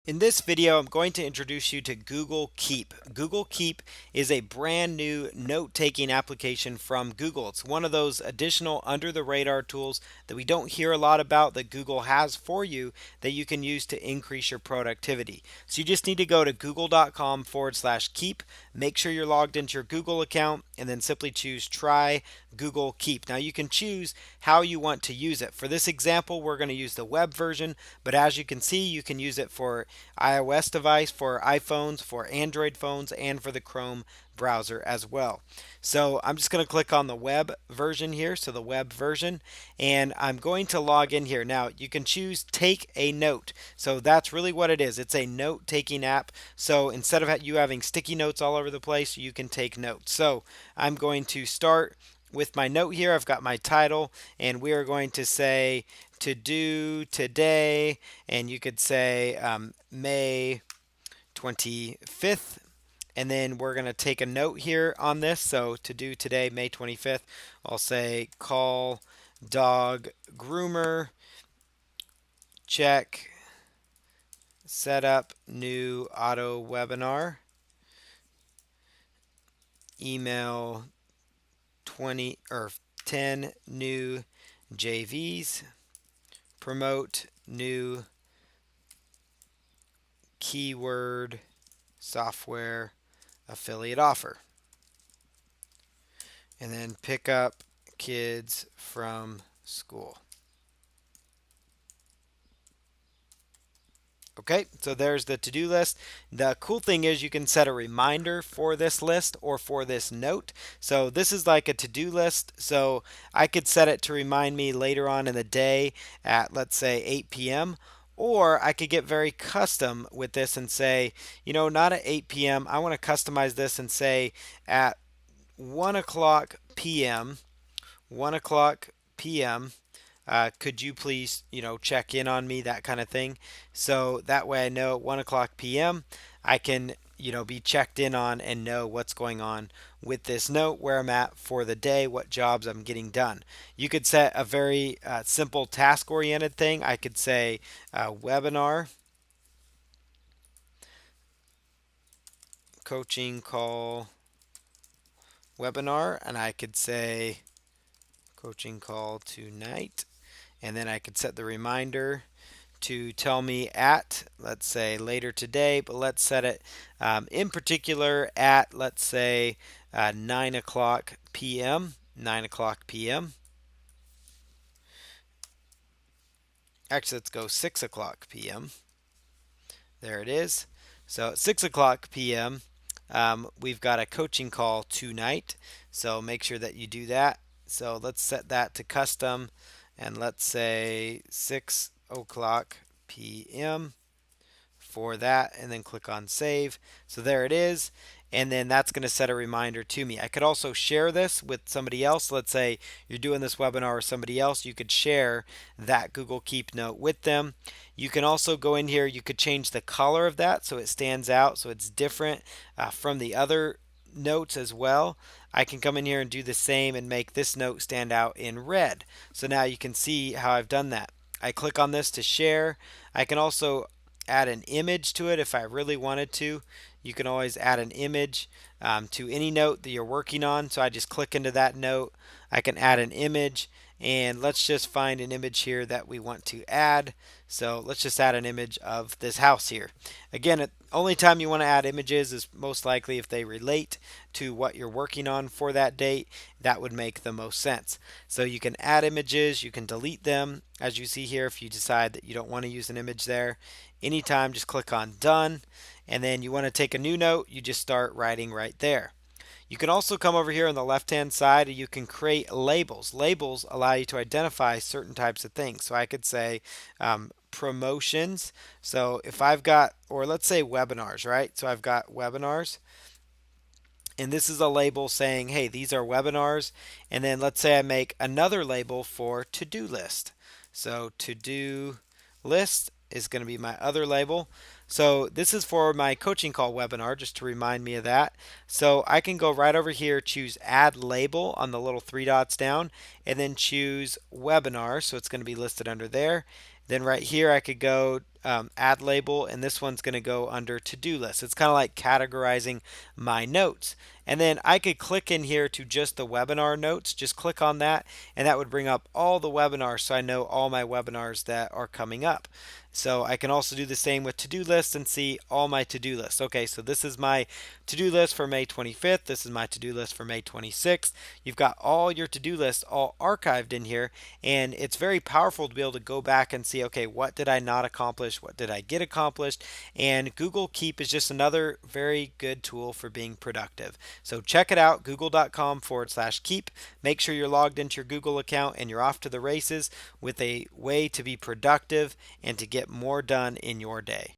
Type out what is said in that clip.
In this video, I'm going to introduce you to Google Keep. Google Keep is a brand new note-taking application from Google. It's one of those additional under-the-radar tools that we don't hear a lot about that Google has for you that you can use to increase your productivity. So you just need to go to google.com/keep, make sure you're logged into your Google account, and then simply choose Try Google Keep. Now you can choose how you want to use it. For this example, we're going to use the web version, but as you can see, you can use it for iOS device, for iPhones, for Android phones, and for the Chrome browser as well. So I'm just going to click on the web version here, so the web version, and I'm going to log in here. Now you can choose take a note. So that's really what it is. It's a note taking app. So instead of you having sticky notes all over the place, you can take notes. So I'm going to start with my note here. I've got my title, and we are going to say to do today, and you could say May 25th. And then we're going to take a note here on this. So to do today, May 25th, I'll say call dog groomer, check, set up new auto webinar, email 20 or 10 new JVs, promote new keyword software affiliate offer, and then pick up kids from school. Okay, so there's the to-do list. The cool thing is you can set a reminder for this list or for this note. So this is like a to-do list. So I could set it to remind me later on in the day at, let's say, 8 p.m. Or I could get very custom with this and say, not at 8 p.m. I want to customize this and say at 1 o'clock p.m. 1 o'clock p.m. Could you please, check in on me, that kind of thing. So that way I know at 1 o'clock p.m. I can, be checked in on and know what's going on with this note, where I'm at for the day, what jobs I'm getting done. You could set a very simple task-oriented thing. I could say webinar, coaching call, webinar, and I could say coaching call tonight. And then I could set the reminder to tell me at, let's say, later today, but let's set it in particular at, let's say, 9 o'clock p.m. 9 o'clock p.m. Actually, let's go 6 o'clock p.m. There it is. So at 6 o'clock p.m., we've got a coaching call tonight. So make sure that you do that. So let's set that to custom, and let's say 6 o'clock p.m. for that, and then click on save. So there it is. And then that's going to set a reminder to me. I could also share this with somebody else. Let's say you're doing this webinar with somebody else. You could share that Google Keep note with them. You can also go in here. You could change the color of that so it stands out, so it's different from the other notes as well. I can come in here and do the same and make this note stand out in red. So now you can see how I've done that. I click on this to share. I can also add an image to it if I really wanted to. You can always add an image to any note that you're working on. So I just click into that note. I can add an image, and let's just find an image here that we want to add. So let's just add an image of this house here. Again, the only time you want to add images is most likely if they relate to what you're working on for that date. That would make the most sense. So you can add images, you can delete them, as you see here, if you decide that you don't want to use an image there. Anytime, just click on done, and then you want to take a new note, you just start writing right there. You can also come over here on the left hand side and you can create labels. Labels allow you to identify certain types of things. So I could say promotions. So if I've got, or let's say webinars, right? So I've got webinars, and this is a label saying, hey, these are webinars. And then let's say I make another label for to-do list. So to-do list is going to be my other label. So this is for my coaching call webinar, just to remind me of that. So I can go right over here, choose add label on the little three dots down, and then choose webinar. So it's going to be listed under there. Then right here I could go add label, and this one's going to go under to-do list. It's kind of like categorizing my notes. And then I could click in here to just the webinar notes, just click on that, and that would bring up all the webinars so I know all my webinars that are coming up. So I can also do the same with to-do list and see all my to-do lists. Okay, so this is my to-do list for May 25th. This is my to-do list for May 26th. You've got all your to-do lists all archived in here, and it's very powerful to be able to go back and see, okay, what did I not accomplish? What did I get accomplished? And Google Keep is just another very good tool for being productive. So check it out, google.com/keep. Make sure you're logged into your Google account and you're off to the races with a way to be productive and to get more done in your day.